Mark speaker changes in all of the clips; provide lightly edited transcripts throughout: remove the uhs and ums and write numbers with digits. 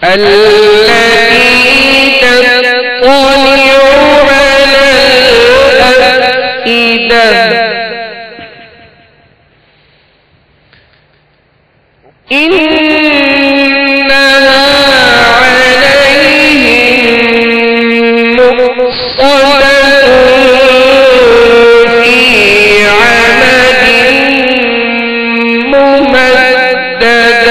Speaker 1: التي تطلع على الأفئدة إنها عليهم مؤصدة في عمد ممددة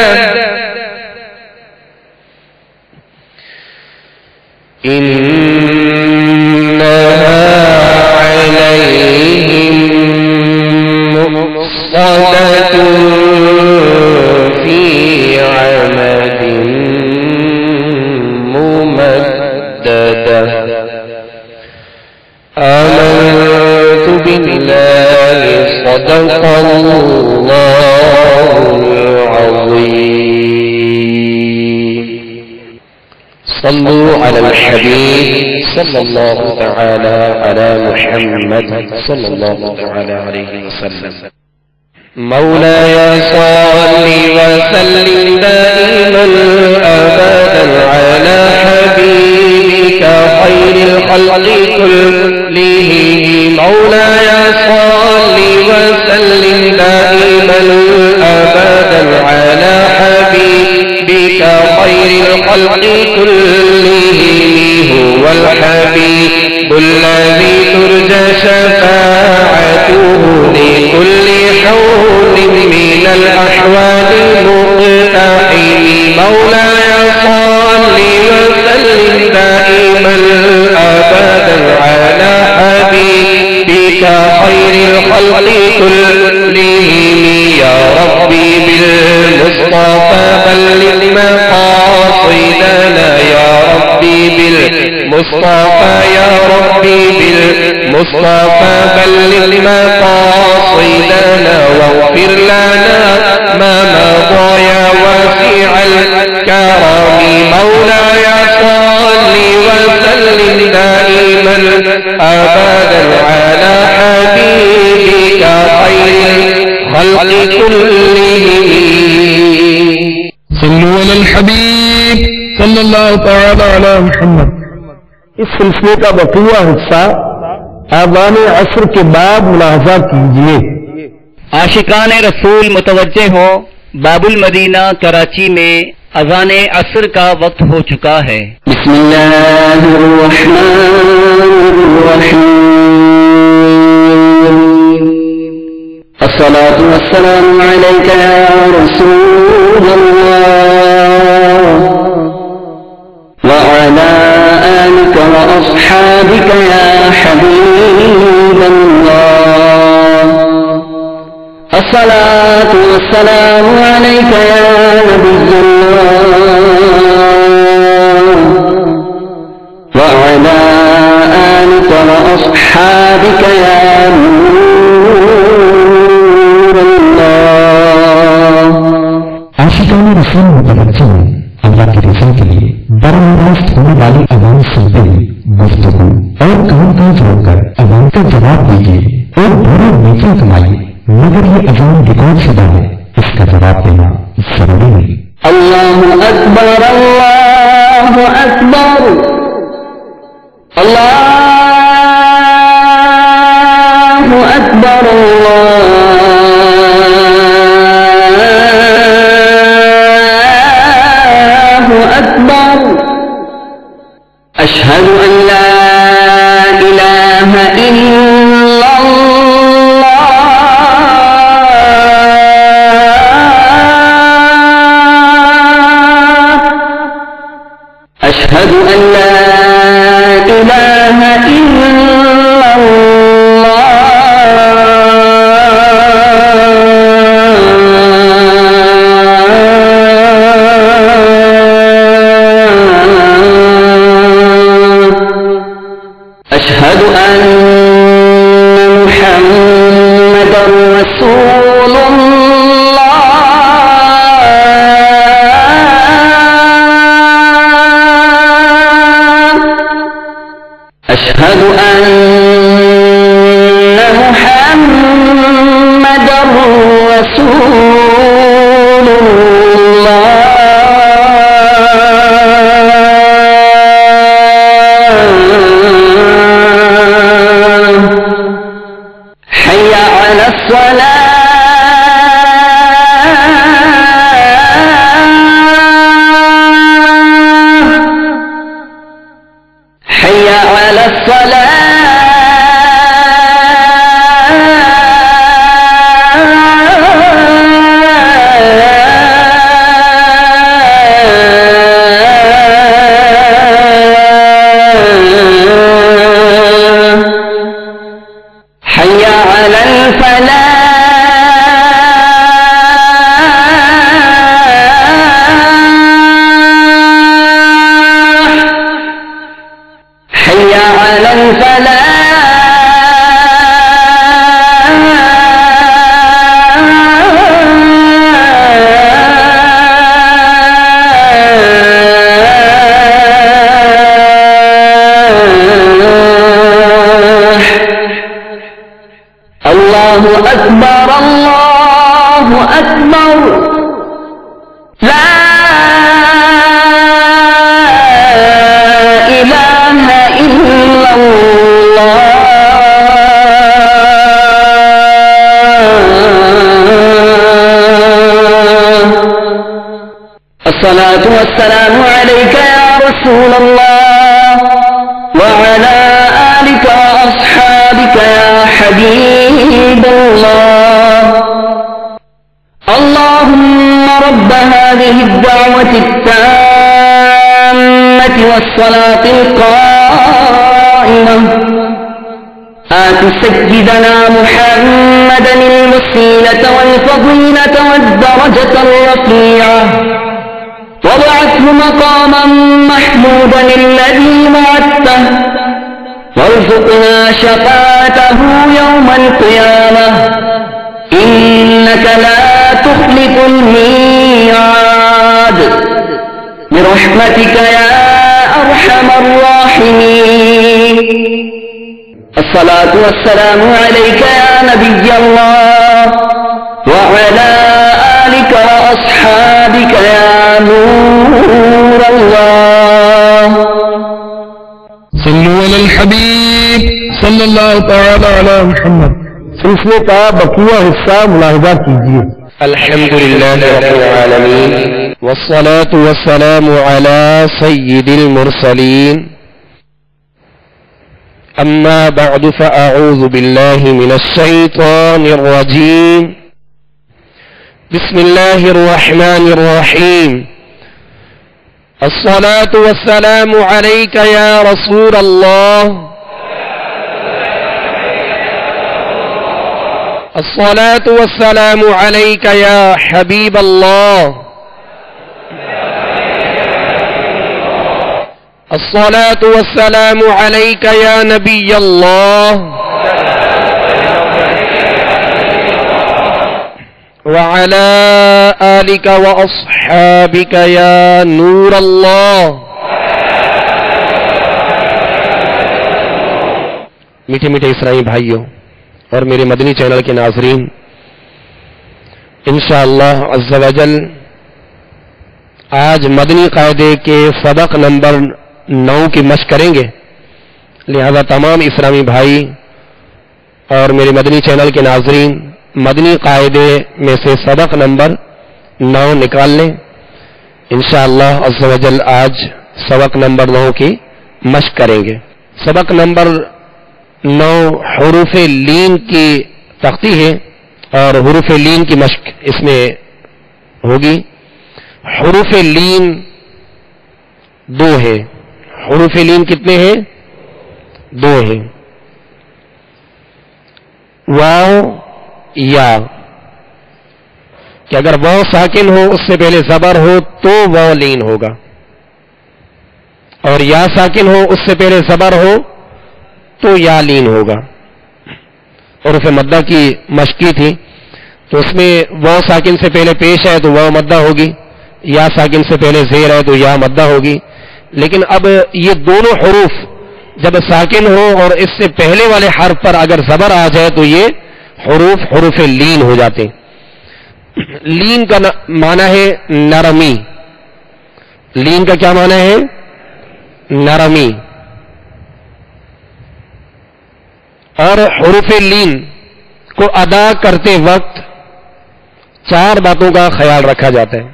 Speaker 1: إنها عليهم مؤصدة في عمد ممددة آمنت بالله صدق الله العظيم. صلوا على الحبيب صلى الله تعالى على محمد صلى الله تعالى عليه وسلم. مولاي صل وسلم دائما أبدا على حبيبك خير الخلق كلهم. مولاي صل وسلم دائما أبدا على حبيبك خير الخلق كلهم. هو الحبيب شفاعته لكل حول من الأحوال المقتحم مولاي صل وسلم دائما أبدا على حبيبك خير الخلق كلهم يا ربي بالمصطفى بلغ مقاصدنا يا ربي بالمصطفى يا ربي بالمصطفى بلغ مقاصدنا واغفر لنا ما مضى يا واسع الكرم مولاي صل وسلم دائما أبدا على حبيبك خير الخلق كلهم
Speaker 2: صلوا على الحبیب صلی اللہ تعالی علی محمد.
Speaker 3: اس سلسلے کا بقیہ حصہ اذان عصر کے بعد ملاحظہ کیجیے.
Speaker 4: عاشقان رسول متوجہ ہو، باب المدینہ کراچی میں اذان عصر کا وقت ہو چکا ہے.
Speaker 3: بسم اللہ الرحمن الرحیم. الصلاة والسلام علیک یا رسول اللہ وعلى آلك وأصحابك يا حبيب الله. الصلاة والسلام عليك يا نبي الله وعلى آلك وأصحابك يا نور الله.
Speaker 2: عاشقان رسول متوجہ اللہ کی رضا کے لیے براہ راست ہونے والی اذان سنتے ہوئے گفتگو اور کام کاج روک کر اذان کا جواب دیجیے اور بڑا نیکی کمائیے، مگر یہ اذان ریکارڈ شدہ ہے، اس کا جواب دینا ضروری نہیں.
Speaker 3: اللہ اکبر اللہ اکبر اللہ اکبر اللہ اکبر. اشہد ان لا الہ الا اللہ اشہد ان لا الہ الا أشهد أن محمدا رسول الله أشهد أن محمدا رسول الله. حي على الصلاة حي على الصلاة حي على الفلاح حي على الفلاح الله أكبر الله أكبر لا إله إلا الله. الصلاة والسلام عليك يا رسول الله وعلى آلك وأصحابك يا
Speaker 5: والصلاة القائمة آت سيدنا محمدا الوسيلة والفضيلة والدرجة الرفيعة وابعثه مقاما محمودا الذي وعدته وارزقنا شفاعته يوم القيامة إنك لا تخلف الميعاد برحمتك يا أرحم الراحمين. الصلاة والسلام عليك يا نبي الله وعلى آلك وأصحابك يا نور الله.
Speaker 1: صلوا على الحبيب صلی اللہ تعالی علی محمد.
Speaker 3: سلسلے کا بقیہ حصہ ملاحظہ کیجیے.
Speaker 1: الحمدللہ رب العالمین والصلاة والسلام على سید المرسلین. اما بعد فاعوذ باللہ من الشیطان الرجیم. بسم اللہ الرحمن الرحیم. الصلاة والسلام عليك يا رسول الله. الصلاة والسلام عليك يا حبيب الله. الصلاة والسلام عليك يا نبي الله. وعلى آلك وأصحابك يا نور الله. میٹھے میٹھے اسرائیلی بھائیوں اور میرے مدنی چینل کے ناظرین، انشاءاللہ عز و جل آج مدنی قاعدے کے سبق نمبر 9 کی مشق کریں گے. لہذا تمام اسلامی بھائی اور میرے مدنی چینل کے ناظرین مدنی قاعدے میں سے سبق نمبر 9 نکال لیں. انشاءاللہ عز و جل آج سبق نمبر 9 کی مشق کریں گے. سبق نمبر 9 حروف لین کی تختی ہے اور حروف لین کی مشق اس میں ہوگی. حروف لین 2 ہے. حروف لین کتنے ہیں؟ 2 ہیں. واو یا کہ اگر واو ساکن ہو اس سے پہلے زبر ہو تو واو لین ہوگا، اور یا ساکن ہو اس سے پہلے زبر ہو تو یا لین ہوگا. حروف مدہ کی مشقی تھی تو اس میں واو ساکن سے پہلے پیش ہے تو واو مدہ ہوگی، یا ساکن سے پہلے زیر ہے تو یا مدہ ہوگی. لیکن اب یہ دونوں حروف جب ساکن ہو اور اس سے پہلے والے حرف پر اگر زبر آ جائے تو یہ حروف لین ہو جاتے ہیں. لین کا معنی ہے نرمی. لین کا کیا معنی ہے؟ نرمی. اور حروف لین کو ادا کرتے وقت 4 باتوں کا خیال رکھا جاتا ہے.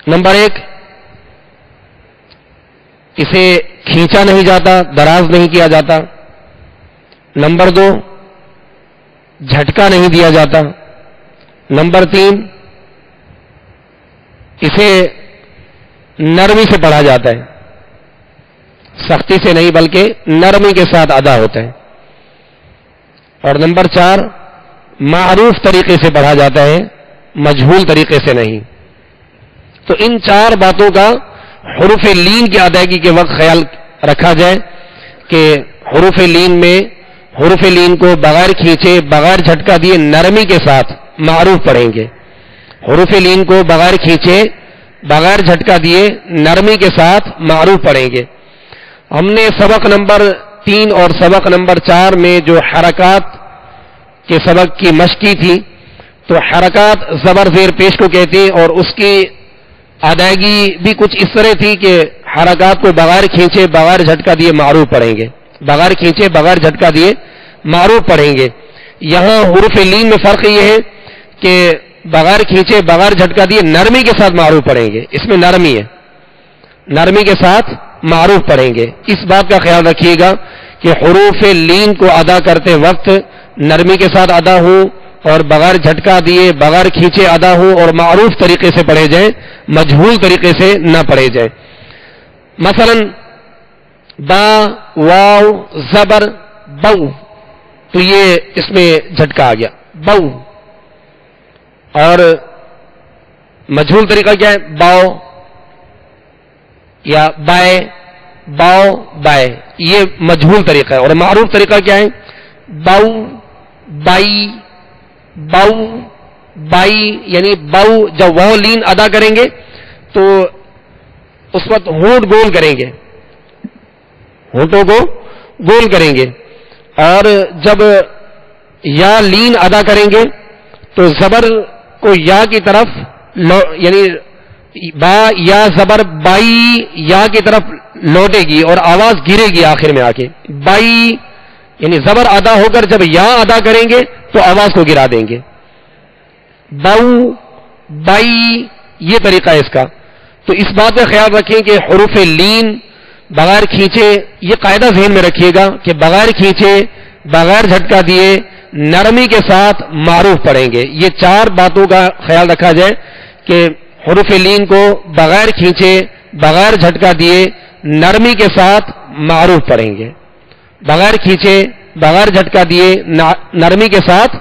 Speaker 1: نمبر 1، اسے کھینچا نہیں جاتا، دراز نہیں کیا جاتا. نمبر 2، جھٹکا نہیں دیا جاتا. نمبر 3، اسے نرمی سے پڑھا جاتا ہے، سختی سے نہیں بلکہ نرمی کے ساتھ ادا ہوتا ہے. اور نمبر 4، معروف طریقے سے پڑھا جاتا ہے، مجہول طریقے سے نہیں. تو ان 4 باتوں کا حروف لین کی ادائیگی کے وقت خیال رکھا جائے کہ حروف لین میں حروف لین کو بغیر کھینچے، بغیر جھٹکا دیے نرمی کے ساتھ معروف پڑھیں گے. حروف لین کو بغیر کھینچے، بغیر جھٹکا دیے نرمی کے ساتھ معروف پڑھیں گے. ہم نے سبق نمبر 3 اور سبق نمبر 4 میں جو حرکات کے سبق کی مشق کی تھی تو حرکات زبر زیر پیش کو کہتے ہیں، اور اس کی ادائیگی بھی کچھ اس طرح تھی کہ حرکات کو بغیر کھینچے، بغیر جھٹکا دیے معروف پڑھیں گے. بغیر کھینچے، بغیر جھٹکا دیے معروف پڑھیں گے. یہاں حروف لین میں فرق یہ ہے کہ بغیر کھینچے، بغیر جھٹکا دیے نرمی کے ساتھ معروف پڑھیں گے. اس میں نرمی ہے، نرمی کے ساتھ معروف پڑھیں گے. اس بات کا خیال رکھیے گا کہ حروف لین کو ادا کرتے وقت نرمی کے ساتھ ادا ہوں اور بغیر جھٹکا دیے، بغیر کھینچے ادا ہوں اور معروف طریقے سے پڑھے جائیں، مجہول طریقے سے نہ پڑھے جائیں. مثلا با واو زبر بو، تو یہ اس میں جھٹکا آ گیا بو. اور مجہول طریقہ کیا ہے؟ باؤ یا بائے، باؤ بائے، یہ مجہول طریقہ ہے. اور معروف طریقہ کیا ہے؟ باؤ بائی، باؤ بائی، یعنی باؤ جب واو لین ادا کریں گے تو اس وقت ہونٹ گول کریں گے، ہونٹوں کو گول کریں گے. اور جب یا لین ادا کریں گے تو زبر کو یا کی طرف یعنی با یا زبر بائی یا کی طرف لوٹے گی اور آواز گرے گی آخر میں آ کے. بائی یعنی زبر ادا ہو کر جب یا ادا کریں گے تو آواز کو گرا دیں گے. باؤ بائی یہ طریقہ ہے اس کا. تو اس بات کا خیال رکھیں کہ حروف لین بغیر کھینچے، یہ قاعدہ ذہن میں رکھیے گا کہ بغیر کھینچے، بغیر جھٹکا دیے، نرمی کے ساتھ معروف پڑھیں گے. یہ چار باتوں کا خیال رکھا جائے کہ حروف لین کو بغیر کھینچے، بغیر جھٹکا دیے، نرمی کے ساتھ معروف پڑھیں گے. بغیر کھینچے، بغیر جھٹکا دیے، نرمی کے ساتھ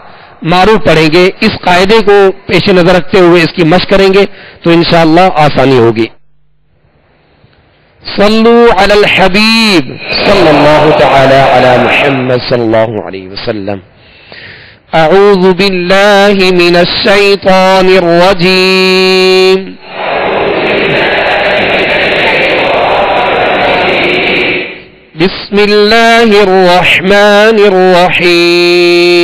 Speaker 1: معروف پڑھیں گے. اس قاعدے کو پیش نظر رکھتے ہوئے اس کی مشق کریں گے تو انشاءاللہ آسانی ہوگی. صلو علی الحبیب صلی اللہ تعالی علی محمد صلی اللہ علیہ وسلم. اعوذ باللہ من الشیطان الرجیم. بسم اللہ الرحمن الرحیم.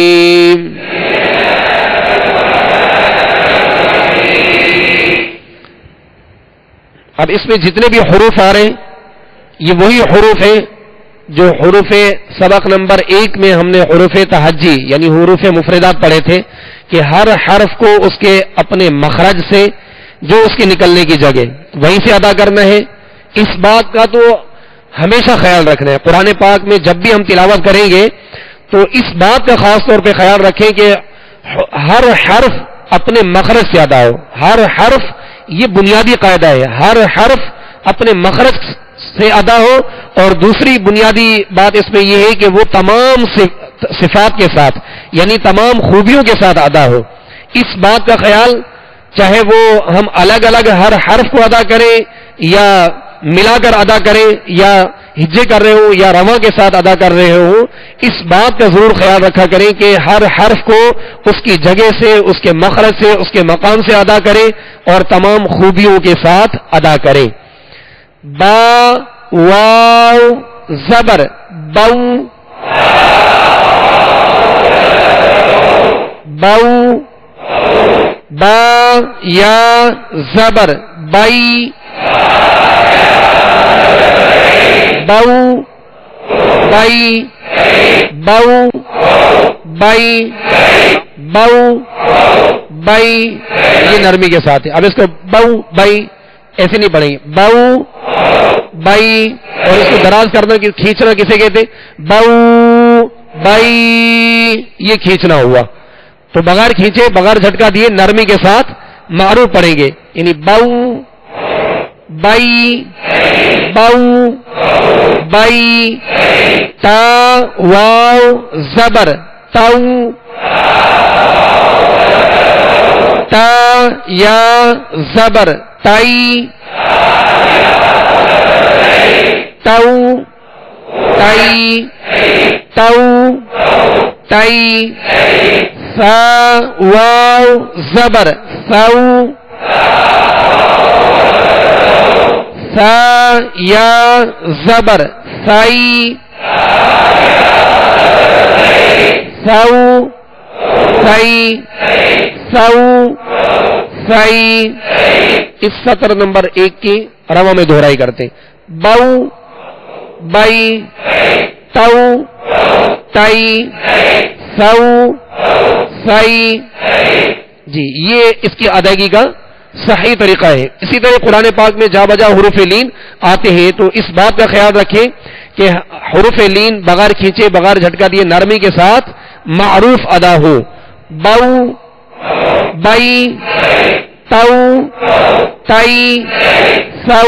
Speaker 1: اب اس میں جتنے بھی حروف آ رہے ہیں یہ وہی حروف ہیں جو حروف سبق نمبر 1 میں ہم نے حروف تہجی یعنی حروف مفردات پڑھے تھے کہ ہر حرف کو اس کے اپنے مخرج سے جو اس کے نکلنے کی جگہ وہیں سے ادا کرنا ہے. اس بات کا تو ہمیشہ خیال رکھنا ہے. قرآن پاک میں جب بھی ہم تلاوت کریں گے تو اس بات کا خاص طور پہ خیال رکھیں کہ ہر حرف اپنے مخرج سے ادا ہو. ہر حرف، یہ بنیادی قاعدہ ہے، ہر حرف اپنے مخرج سے ادا ہو. اور دوسری بنیادی بات اس میں یہ ہے کہ وہ تمام صفات کے ساتھ یعنی تمام خوبیوں کے ساتھ ادا ہو. اس بات کا خیال چاہے وہ ہم الگ الگ ہر حرف کو ادا کریں یا ملا کر ادا کریں یا ہجے کر رہے ہوں یا رواں کے ساتھ ادا کر رہے ہوں، اس بات کا ضرور خیال رکھا کریں کہ ہر حرف کو اس کی جگہ سے، اس کے مخرج سے، اس کے مقام سے ادا کریں اور تمام خوبیوں کے ساتھ ادا کریں. با واو زبر بو، بو. با یا زبر بائی، بو بائی، بو بائی، بو بائی. یہ نرمی کے ساتھ ہے. اب اس کو بو بائی ایسے نہیں پڑھیں گے. بو بائی. اور اس کو دراز کرنا کہ کھینچنا کسے کہتے؟ بو بائی. یہ کھینچنا ہوا تو بغیر کھینچے، بغیر جھٹکا دیے، نرمی کے ساتھ معروف پڑھیں گے. یعنی بو بائی، بو بائی. تا واو زبر تو، تا یا زبر تائی، تو تائی، تو تائی. سا واو زبر سو، سا یا زبر سائی، سو سائی، سو سائی. اس سطر نمبر 1 کی رواں میں دہرائی کرتے. بو بائی، تو تائی، سو سائی. جی یہ اس کی ادائیگی کا صحیح طریقہ ہے. اسی طرح قرآن پاک میں جا بجا حروف لین آتے ہیں تو اس بات کا خیال رکھیں کہ حروف لین بغیر کھینچے، بغیر جھٹکا دیے، نرمی کے ساتھ معروف ادا ہو. بو بائی، تو تائی، سو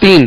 Speaker 1: 3,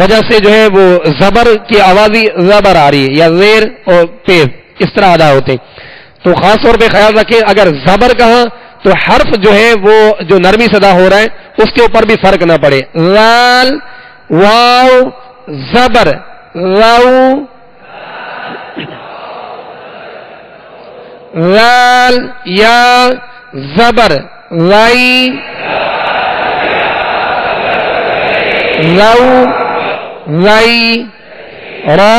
Speaker 1: وجہ سے جو ہے وہ زبر کی آوازی زبر آ رہی ہے، یا زیر اور پیش اس طرح ادا ہوتے ہیں. تو خاص طور پہ خیال رکھیں، اگر زبر کہا تو حرف جو ہے وہ جو نرمی سے ادا ہو رہا ہے اس کے اوپر بھی فرق نہ پڑے. لال واو زبر راو، لال یا زبر رائی، راو رائی، را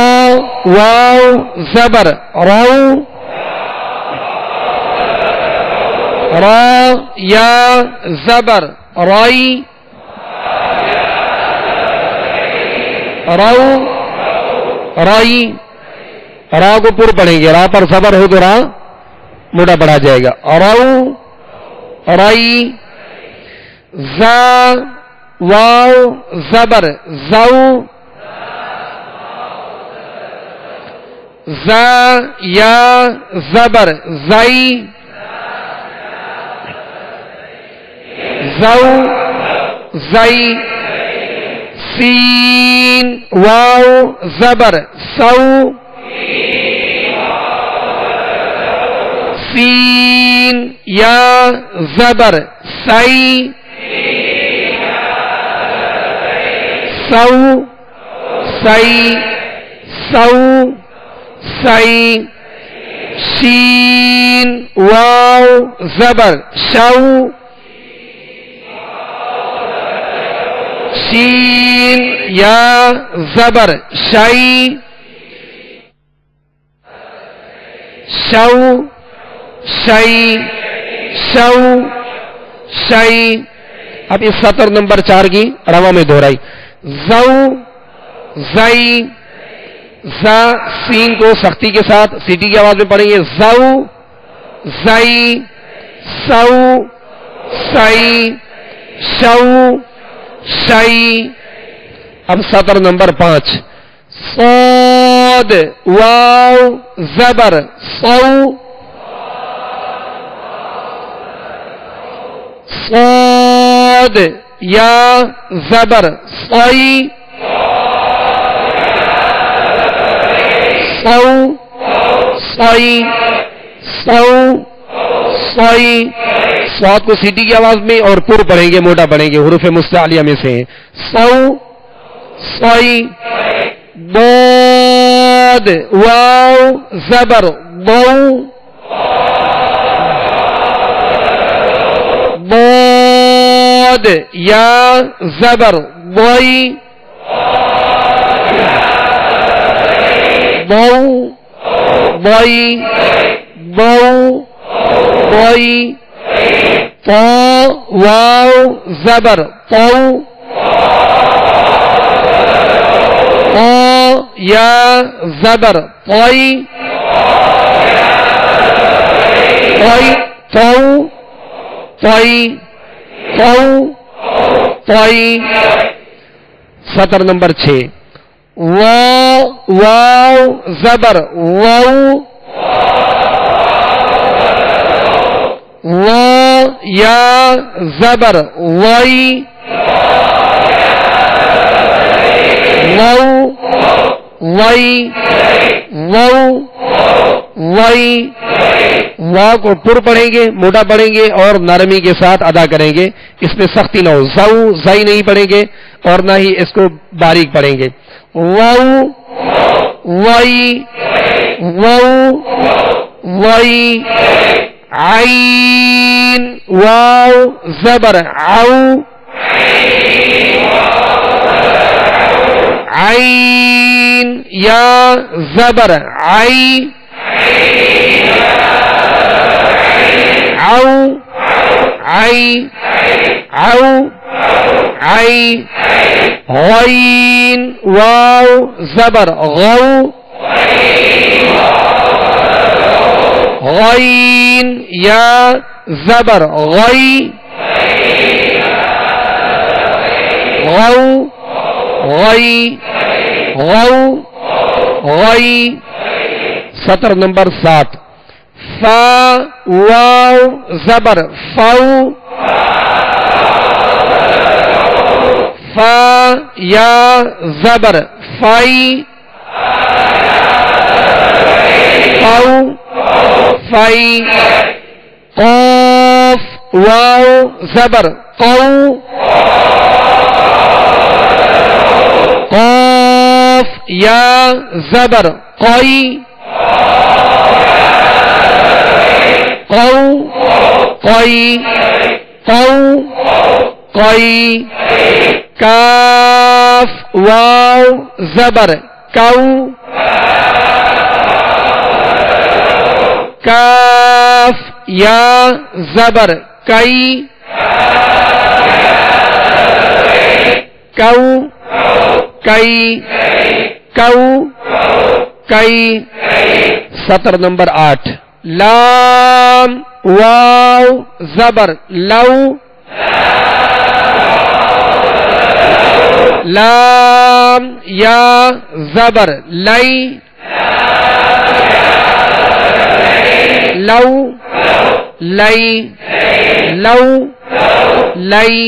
Speaker 1: واو زبر راو، را یا زبر رائی، راو رائی. را کو پر پڑھیں گے، را پر زبر ہو تو را موٹا پڑھا جائے گا. راو رائی، زا واو زبر زو، زا یا زبر زئی، زو زئی. سین واو زبر سو، سین یا زبر سئی، سو سئی، سو سئی. شین واو زبر شو، شین یا زبر شئی، شو شئی، شو شئی. اب اس سطر نمبر 4 کی روا میں دہرائی. زو زئی، زا سین کو سختی کے ساتھ سیٹی کی آواز میں پڑھیں گے. زو زئی، سو سئی، شو شئی. اب سطر نمبر 5. صاد واو زبر صو، صاد یا زبر صئی، صو صئی، صو صئی. صاد کو سیٹی کی آواز میں اور پر پڑھیں گے، موٹا پڑھیں گے، حروف مستعلیہ میں سے. صو صئی. ضاد واو زبر ضو، ضاد یا زبر ضئی، ضو ضئی، ضو ضئی. طا واو زبر طو، طا یا زبر طئی، طئی طو طئی، طو طئی. سطر نمبر 6. واو زبر وو، وا یا زبر وئی، وو وئی، وو وئی. وا کو پر پڑھیں گے، موٹا پڑھیں گے اور نرمی کے ساتھ ادا کریں گے. اس میں سختی نہ ہو. زو زئی نہیں پڑھیں گے اور نہ ہی اس کو باریک پڑھیں گے. وو وئی، وو وئی. عین واو زبر عو، عین یا زبر عئی، عو عئی، عو عئی. غین واو زبر غو، غین یا زبر غئی، غو غئی، غو غئی. سطر نمبر 7. فا واو زبر فو، فا یا زبر فائی قو فائی قاف واو زبر قو قاف یا زبر قوی قو قوی قو قوی کاف واو زبر کو کاف یا زبر کئی کو کئی کو کئی سطر نمبر 8 لام واو زبر لو لام یا زبر لئی لو لئی لو لئی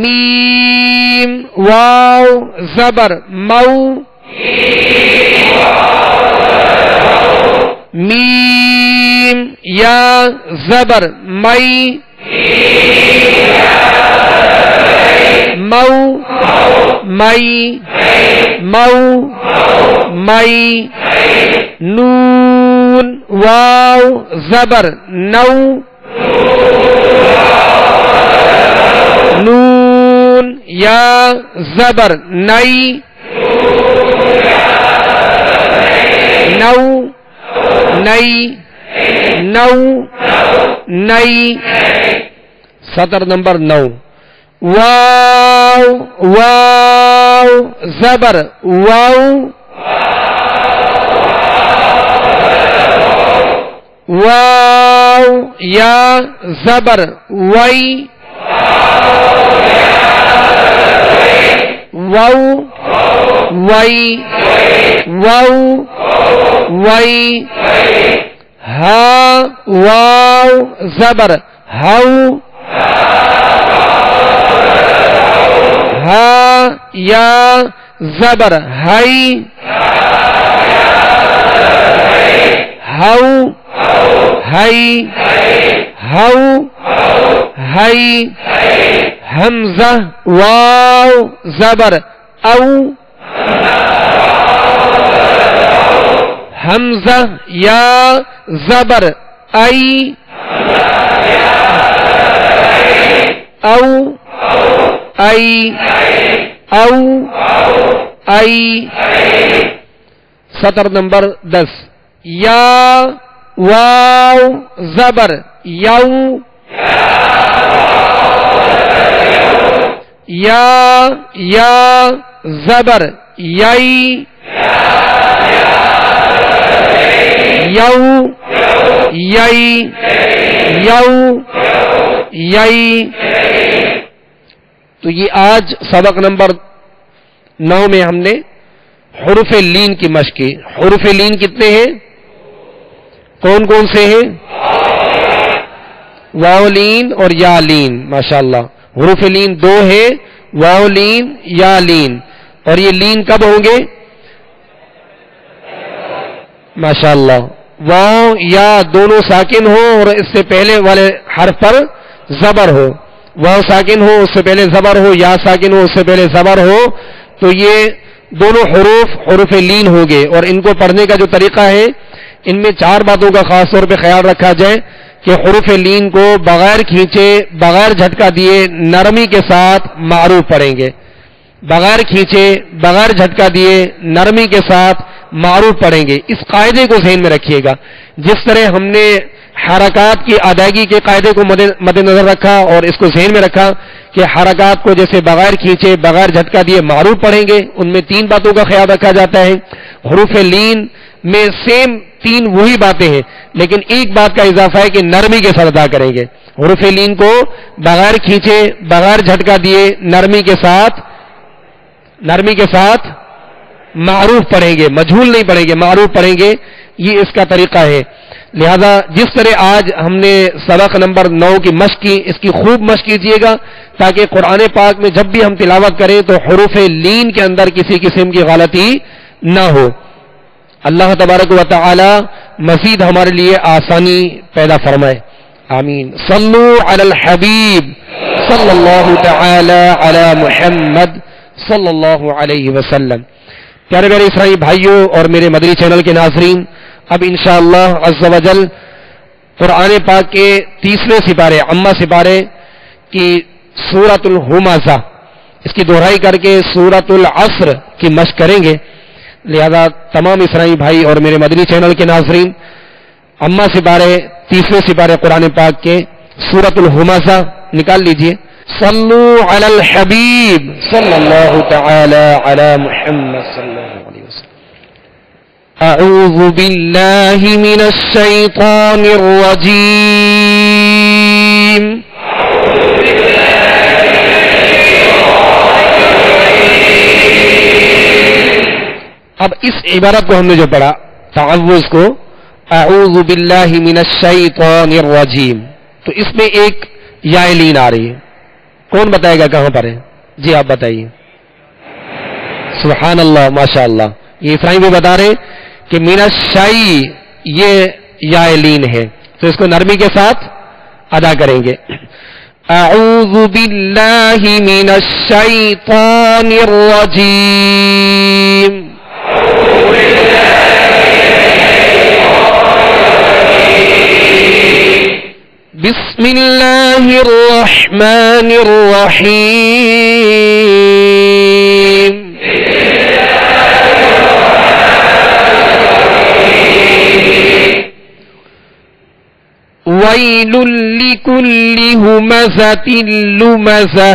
Speaker 1: میم واو زبر مو میم یا زبر مئی مو مئی مو مئی نون واو زبر نو نون یا زبر نئی نو نئی نو نئی سطر نمبر 9 واو واو زبر واو واو یا زبر وئی واو وئی واو وئی ہا واو زبر ہاؤ ہا یا زبر ہائی ہاؤ ہائی ہاؤ ہائی حمزہ واو زبر او حمزہ یا زبر ای او ای او ای سطر نمبر 10 یا واو زبر یو یا زبر یئی یو یئی یو یئی تو یہ آج سبق نمبر 9 میں ہم نے حروف لین کی مشق کی. حروف لین کتنے ہیں؟ کون کون سے ہیں؟ واو لین اور یا لین. ماشاءاللہ حروف لین 2 ہے، واو لین یا لین. اور یہ لین کب ہوں گے؟ ماشاءاللہ واو یا دونوں ساکن ہو اور اس سے پہلے والے حرف پر زبر ہو. واو ساکن ہو اس سے پہلے زبر ہو، یا ساکن ہو اس سے پہلے زبر ہو، تو یہ دونوں حروف لین ہوں گے. اور ان کو پڑھنے کا جو طریقہ ہے، ان میں 4 باتوں کا خاص طور پہ خیال رکھا جائے کہ حروف لین کو بغیر کھینچے، بغیر جھٹکا دیے، نرمی کے ساتھ معروف پڑھیں گے. بغیر کھینچے، بغیر جھٹکا دیے، نرمی کے ساتھ معروف پڑھیں گے. اس قاعدے کو ذہن میں رکھیے گا. جس طرح ہم نے حرکات کی ادائیگی کے قاعدے کو مد نظر رکھا اور اس کو ذہن میں رکھا کہ حرکات کو جیسے بغیر کھینچے، بغیر جھٹکا دیے معروف پڑھیں گے، ان میں 3 باتوں کا خیال رکھا جاتا ہے. حروف لین میں سیم 3 وہی باتیں ہیں، لیکن ایک بات کا اضافہ ہے کہ نرمی کے ساتھ ادا کریں گے. حروف لین کو بغیر کھینچے، بغیر جھٹکا دیے، نرمی کے ساتھ معروف پڑھیں گے. مجہول نہیں پڑھیں گے، معروف پڑھیں گے. یہ اس کا طریقہ ہے. لہذا جس طرح آج ہم نے سبق نمبر 9 کی مشق کی، اس کی خوب مشق کیجیے گا تاکہ قرآن پاک میں جب بھی ہم تلاوت کریں تو حروف لین کے اندر کسی قسم کی غلطی نہ ہو۔ اللہ تبارک و تعالی مزید ہمارے لیے آسانی پیدا فرمائے، آمین۔ صلو علی الحبیب صلی اللہ تعالی علی محمد صلی اللہ علیہ وسلم۔ پیارے پیارے اسرائیلی بھائیوں اور میرے مدنی چینل کے ناظرین، اب انشاءاللہ عز و جل قرآن پاک کے تیسرے سپارے عامہ سپارے کی سورۃ الہمزہ اس کی دہرائی کر کے سورۃ العصر کی مشق کریں گے۔ لہذا تمام اسرائیلی بھائی اور میرے مدنی چینل کے ناظرین، عامہ سپارے تیسرے سپارے قرآن پاک کے سورۃ الہمزہ نکال لیجئے۔ صلو علی الحبیب صلی اللہ تعالی علی محمد صلی اللہ علیہ وسلم۔ اعوذ باللہ من الشیطان الرجیم۔ اب اس عبارت کو ہم نے جو پڑھا تعوذ کو، اعوذ باللہ من الشیطان الرجیم، تو اس میں ایک یا لین آ رہی ہے۔ کون بتائے گا کہاں پر ہے؟ جی آپ بتائیے۔ سبحان اللہ، ماشاء اللہ، یہ افراہیم بھی بتا رہے کہ من الشی یہ یا لین ہے، تو اس کو نرمی کے ساتھ ادا کریں گے۔ اعوذ باللہ من الشیطان الرجیم۔ بسم اللہ الرحمن الرحیم۔ ویل لکل ہمزۃ لمزہ۔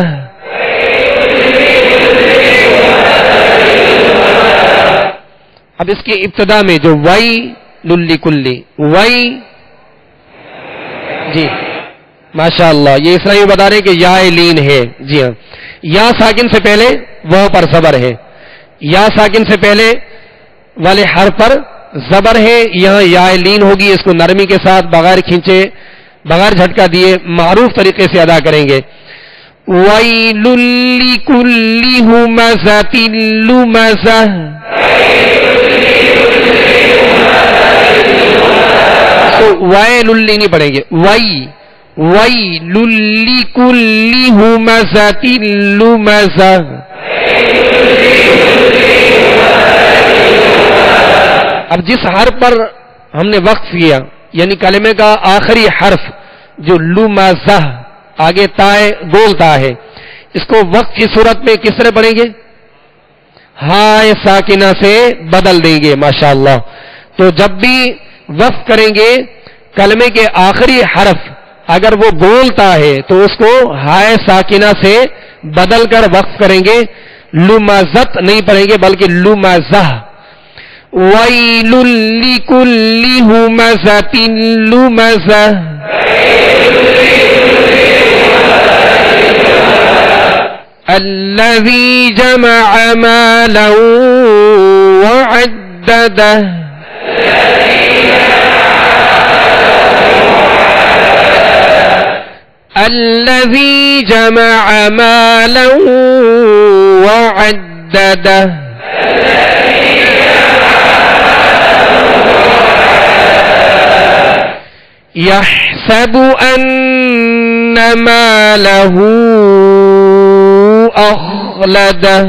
Speaker 1: اب اس کی ابتدا میں جو ویل لکل، وی، جی ماشاء اللہ، یہ اسرائیلی بتا رہے کہ یا لین ہے۔ جی ہاں، یا ساکن سے پہلے وہ پر زبر ہے، یا ساکن سے پہلے والے حرف پر زبر ہے، یہاں یا لین ہوگی۔ اس کو نرمی کے ساتھ بغیر کھینچے، بغیر جھٹکا دیے معروف طریقے سے ادا کریں گے۔ وَيْلٌ لِّكُلِّ هُمَزَةٍ لُمَزَةٍ۔ وَيْلٌ نہیں پڑھیں گے، وَيْلٌ لِّكُلِّ هُمَزَةٍ لُمَزَةٍ۔ اب جس حرف پر ہم نے وقف کیا، یعنی کلمے کا آخری حرف جو لمزہ، آگے تائے گول تا ہے، اس کو وقف کی صورت میں کس طرح پڑھیں گے؟ ہائے ساکنہ سے بدل دیں گے، ماشاءاللہ۔ تو جب بھی وقف کریں گے کلمے کے آخری حرف اگر وہ گول تا ہے تو اس کو ہائے ساکنہ سے بدل کر وقف کریں گے، لمزت نہیں پڑھیں گے بلکہ لمزہ۔ وَيْلٌ لِّكُلِّ هُمَزَةٍ لُمَزَةٍ۔ الَّذِي جَمَعَ مَالًا وَعَدَّدَهُ۔ الَّذِي جَمَعَ مَالًا وَعَدَّدَهُ۔ يحسب أن ماله أخلده۔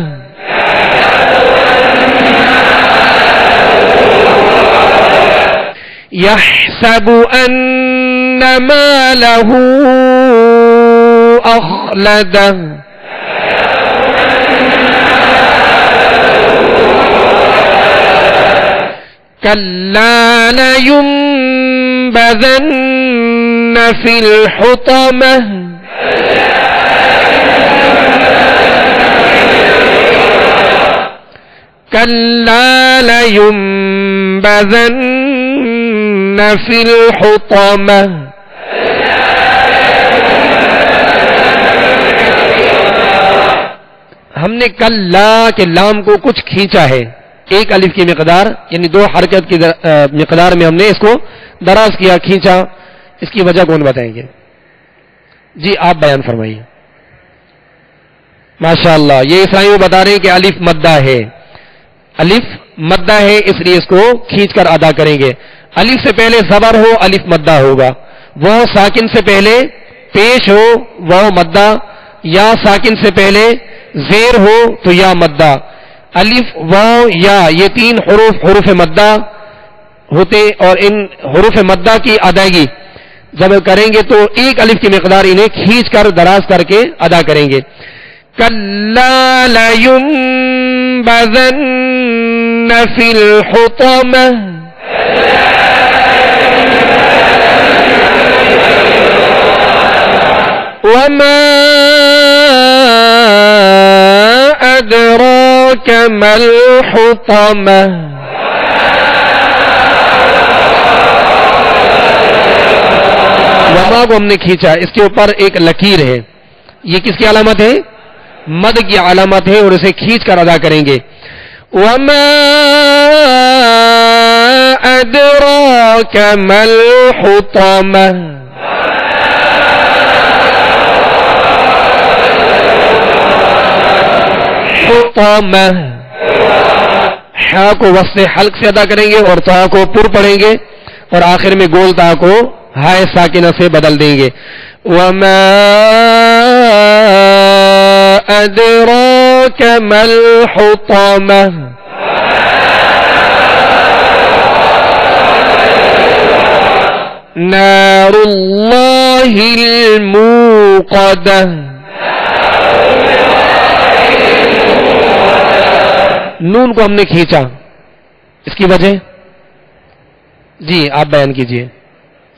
Speaker 1: يحسب أن ماله أخلده۔ كلا لينبذن في الحطمة۔ كلا لينبذن في الحطمة۔ ہم نے کلا کے لام کو کچھ کھینچا ہے ایک الف کی مقدار یعنی 2 حرکت کی مقدار میں ہم نے اس کو دراز کیا، کھینچا، اس کی وجہ کون بتائیں گے؟ جی آپ بیان فرمائیے. ماشاءاللہ یہ اسلامی بتا رہے ہیں کہ الف مدہ ہے، الف مدہ ہے اس لیے اس کو کھینچ کر ادا کریں گے. الف سے پہلے زبر ہو الف مدہ ہوگا، وہ ساکن سے پہلے پیش ہو وہ مدہ، یا ساکن سے پہلے زیر ہو تو یا مدہ. الف واو یا یہ 3 حروف مدہ ہوتے، اور ان حروف مدہ کی ادائیگی جب کریں گے تو ایک الف کی مقدار انہیں کھینچ کر دراز کر کے ادا کریں گے. کلا لینبذن فی الحطمہ وما ادراک ما الحطمہ. وما کو ہم نے کھینچا، اس کے اوپر ایک لکیر ہے، یہ کس کی علامت ہے؟ مد کی علامت ہے، اور اسے کھینچ کر ادا کریں گے. وما ادراک ما الحطمہ. حطمہ ہا کو وصل حلق سے ادا کریں گے اور تا کو پر پڑھیں گے، اور آخر میں گول تا کو ہائے ساکنہ سے بدل دیں گے. وما ادراک ما الحطمہ. نار اللہ الموقدہ. نون کو ہم نے کھینچا، اس کی وجہ جی آپ بیان کیجئے.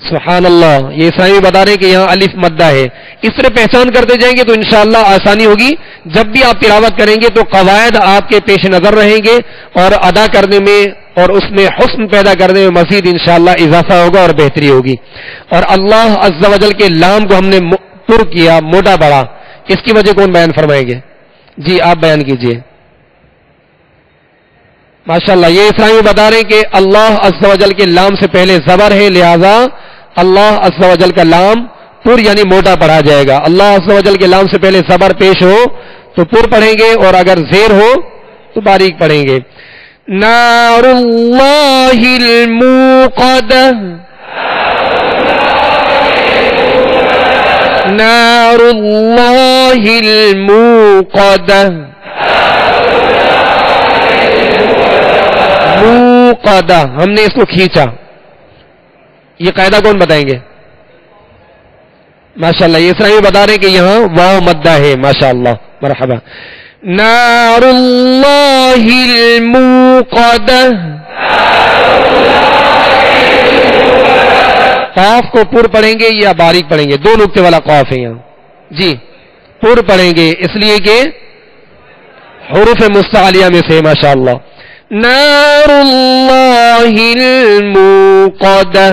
Speaker 1: سبحان اللہ، یہ اسلامی بتا رہے ہیں کہ یہاں الف مدہ ہے. اس طرح پہچان کرتے جائیں گے تو انشاءاللہ آسانی ہوگی. جب بھی آپ تلاوت کریں گے تو قواعد آپ کے پیش نظر رہیں گے، اور ادا کرنے میں اور اس میں حسن پیدا کرنے میں مزید انشاءاللہ اضافہ ہوگا اور بہتری ہوگی. اور اللہ عز و جل کے لام کو ہم نے پر کیا، موٹا بڑا، اس کی وجہ کون بیان فرمائیں گے؟ جی آپ بیان کیجئے. ماشاءاللہ یہ اسلامی بتا رہے ہیں کہ اللہ عز و جل کے لام سے پہلے زبر ہے، لہذا اللہ عز و جل کا لام پر یعنی موٹا پڑھا جائے گا. اللہ عز و جل کے لام سے پہلے زبر پیش ہو تو پر پڑھیں گے، اور اگر زیر ہو تو باریک پڑھیں گے. نار اللہ الموقدہ. نار اللہ الموقدہ. موقدہ ہم نے اس کو کھینچا، یہ قاعدہ کون بتائیں گے؟ ماشاءاللہ یہ اسلامی بتا رہے ہیں کہ یہاں واو مدہ ہے. ماشاءاللہ مرحبا. نار اللہ الموقدہ. قاف کو پر پڑھیں گے یا باریک پڑھیں گے؟ 2 نقطے والا قاف ہے یہاں. جی پر پڑھیں گے اس لیے کہ حروف مستعلیہ میں سے. ماشاءاللہ. نار اللہ الموقدہ.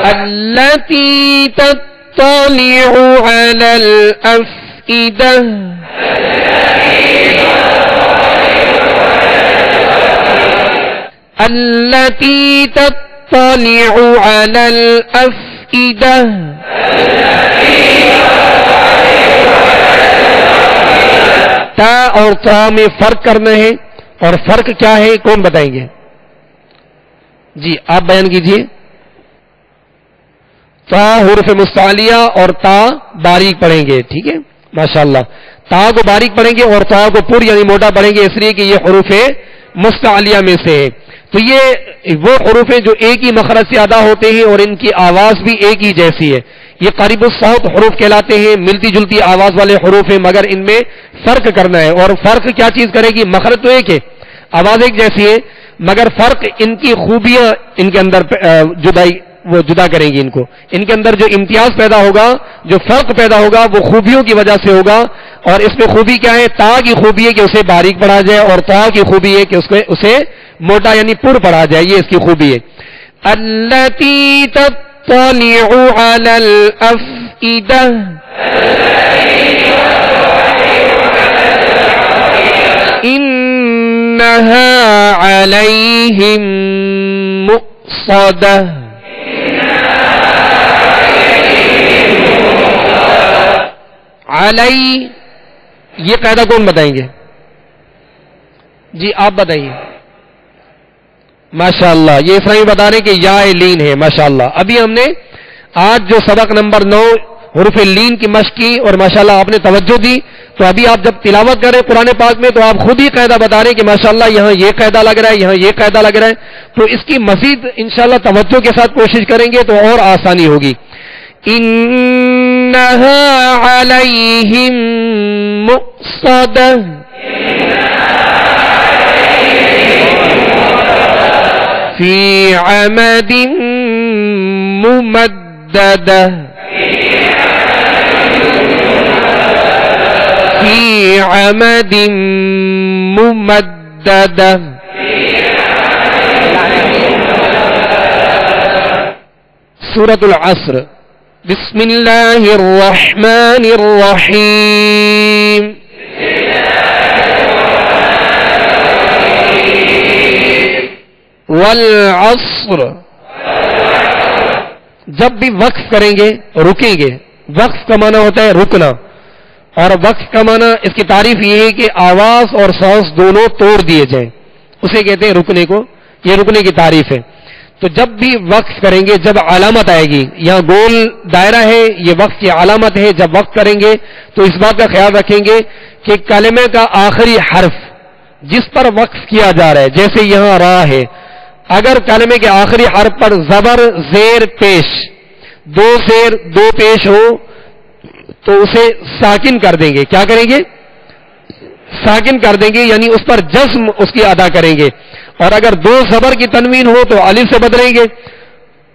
Speaker 1: التي تطلع على الأفئدة. التي تطلع على الأفئدة. تا اور تا میں فرق کرنا ہے، اور فرق کیا ہے کون بتائیں گے؟ جی آپ بیان کیجئے. تا حروف مستعلیہ اور تا باریک پڑھیں گے. ٹھیک ہے ماشاءاللہ. تا کو باریک پڑھیں گے اور تا کو پر یعنی موٹا پڑھیں گے، اس لیے کہ یہ حروف مستعلیہ میں سے ہے. تو یہ وہ حروف ہیں جو ایک ہی مخرج سے ادا ہوتے ہیں اور ان کی آواز بھی ایک ہی جیسی ہے. یہ قریب الصوت حروف کہلاتے ہیں، ملتی جلتی آواز والے حروف ہیں، مگر ان میں فرق کرنا ہے. اور فرق کیا چیز کرے گی؟ مخرج تو ایک ہے، آواز ایک جیسی ہے، مگر فرق ان کی خوبیاں ان کے اندر وہ جدا کریں گی. ان کے اندر جو امتیاز پیدا ہوگا، جو فرق پیدا ہوگا، وہ خوبیوں کی وجہ سے ہوگا. اور اس میں خوبی کیا ہے؟ تا کی خوبی ہے کہ اسے باریک پڑھا جائے، اور تا کی خوبی ہے کہ اسے موٹا یعنی پر پڑھا جائے. یہ اس کی خوبی ہے. التی تطلع علی الافئدہ. إنها عليهم مؤصدة. علی یہ قاعدہ کون بتائیں گے؟ جی آپ بتائیے. ماشاءاللہ یہ اسلامی بتا رہے ہیں کہ یا لین ہے. ماشاءاللہ ابھی ہم نے آج جو سبق نمبر 9 حروف لین کی مشق کی اور ماشاءاللہ آپ نے توجہ دی. تو ابھی آپ جب تلاوت کریں قرآن پاک میں تو آپ خود ہی قاعدہ بتا رہے ہیں کہ ماشاءاللہ یہاں یہ قاعدہ لگ رہا ہے, یہاں یہ قاعدہ لگ رہا ہے. تو اس کی مزید انشاءاللہ توجہ کے ساتھ کوشش کریں گے تو اور آسانی ہوگی. انہا علیہم مؤصدہ. فی عمد ممددہ. فی عمد ممددہ. سورۃ العصر. بسم اللہ الرحمن الرحیم. والعصر. جب بھی وقف کریں گے رکیں گے. وقف کا معنی ہوتا ہے رکنا, اور وقف کا معنی اس کی تعریف یہ ہے کہ آواز اور سانس دونوں توڑ دیے جائیں, اسے کہتے ہیں رکنے کو. یہ رکنے کی تعریف ہے. تو جب بھی وقف کریں گے, جب علامت آئے گی, یہاں گول دائرہ ہے, یہ وقف کی علامت ہے. جب وقف کریں گے تو اس بات کا خیال رکھیں گے کہ کلمے کا آخری حرف جس پر وقف کیا جا رہا ہے, جیسے یہاں را ہے, اگر کلمے کے آخری حرف پر زبر زیر پیش, دو زیر دو پیش ہو تو اسے ساکن کر دیں گے. کیا کریں گے؟ ساکن کر دیں گے, یعنی اس پر جزم اس کی ادا کریں گے. اور اگر دو زبر کی تنوین ہو تو الف سے بدلیں گے,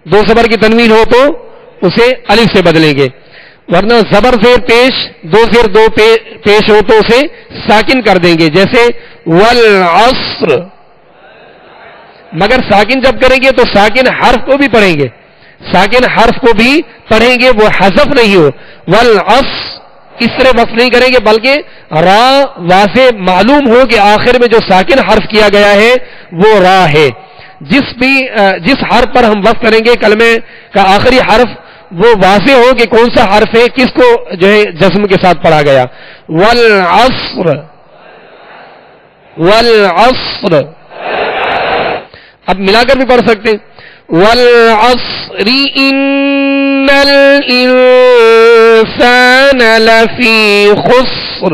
Speaker 1: دو زبر کی تنوین ہو تو اسے الف سے بدلیں گے. ورنہ زبر زیر پیش, دو زیر دو پیش ہو تو اسے ساکن کر دیں گے, جیسے والعصر. مگر ساکن جب کریں گے تو ساکن حرف کو بھی پڑھیں گے, ساکن حرف کو بھی پڑھیں گے, وہ حذف نہیں ہو. والعصر اس طرح وقف نہیں کریں گے, بلکہ را واضح معلوم ہو کہ آخر میں جو ساکن حرف کیا گیا ہے وہ را ہے. جس حرف پر ہم وقف کریں گے کلمے کا آخری حرف وہ واضح ہو کہ کون سا حرف ہے, کس کو جو ہے جزم کے ساتھ پڑھا گیا. والعصر. والعصر. اب ملا کر بھی پڑھ سکتے ہیں. والعصر ان الانسان لفی خسر.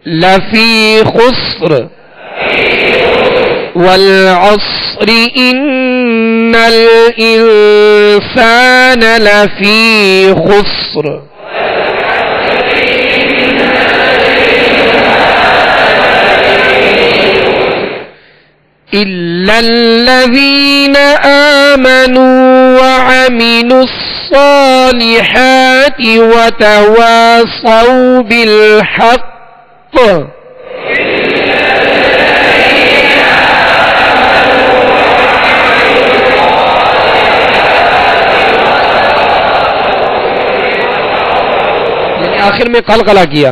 Speaker 1: لفی خسر. والعصر ان الانسان لفی خسر. إلا الذين آمنوا وعملوا الصالحات وتواصوا بالحق. یعنی آخر میں قلقلہ کیا.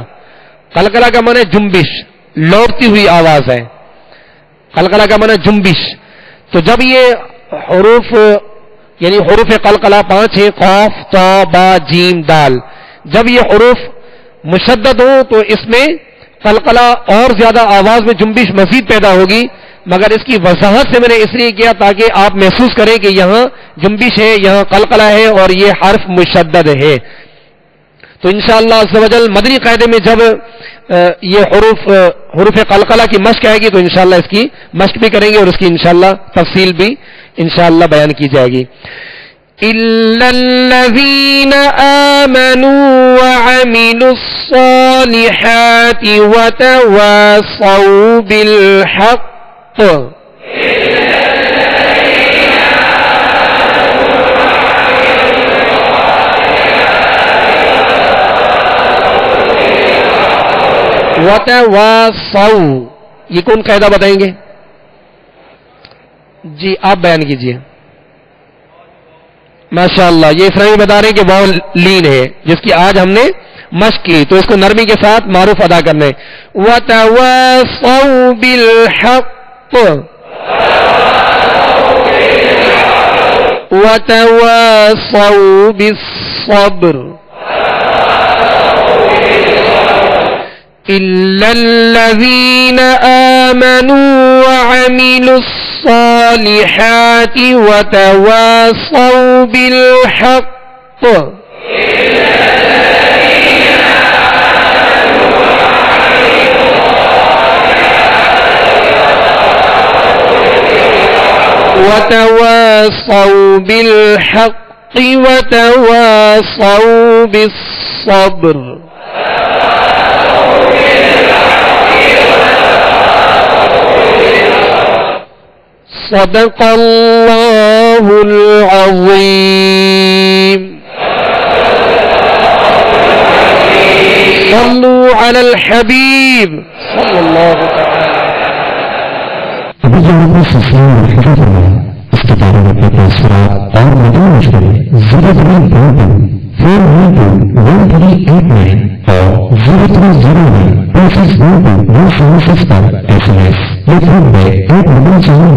Speaker 1: قلقلہ کا معنی جنبش, لوٹتی ہوئی آواز ہے. قلقلہ کا معنی جنبش. تو جب یہ حروف یعنی حروف قلقلہ 5 ہے, قاف تا با جیم دال, جب یہ حروف مشدد ہو تو اس میں قلقلہ اور زیادہ آواز میں جنبش مزید پیدا ہوگی. مگر اس کی وضاحت سے میں نے اس لیے کیا تاکہ آپ محسوس کریں کہ یہاں جنبش ہے, یہاں قلقلہ ہے اور یہ حرف مشدد ہے. تو انشاءاللہ عز و جل مدنی قاعدے میں جب یہ حروف قلقلہ کی مشق آئے گی تو انشاءاللہ اس کی مشق بھی کریں گے اور اس کی انشاءاللہ تفصیل بھی انشاءاللہ بیان کی جائے گی. إِلَّا الَّذِينَ آمَنُوا وَعَمِلُوا الصَّالِحَاتِ وَتَوَاصَوْا بِالْحَقِّ. وَتَوَاصَوْا یہ کون قاعدہ بتائیں گے؟ جی آپ بیان کیجئے. ماشاءاللہ، یہ اسلامی بتا رہے ہیں کہ واو لین ہے جس کی آج ہم نے مشق کی، تو اس کو نرمی کے ساتھ معروف ادا کرنے. وَتَوَاصَوْا بِالْحَقِّ وَتَوَاصَوْا بِالصَّبْرِ إِلَّا الَّذِينَ آمَنُوا وَعَمِلُوا الصَّالِحَاتِ وَتَوَاصَوْا بِالْحَقِّ وَتَوَاصَوْا بِالْحَقِّ وَتَوَاصَوْا بِالصَّبْرِ. صدق اللہ العظیم. صلوا علی الحبیب صلی اللہ علیہ وسلم.
Speaker 2: ابھی جو اپنے سلسلے میں فکر کرنا اس کے بارے میں اپنے تاثرات اور مدد کریں 03122 اور 0309226 پر SMS یا فون میں ایک موبائل چینل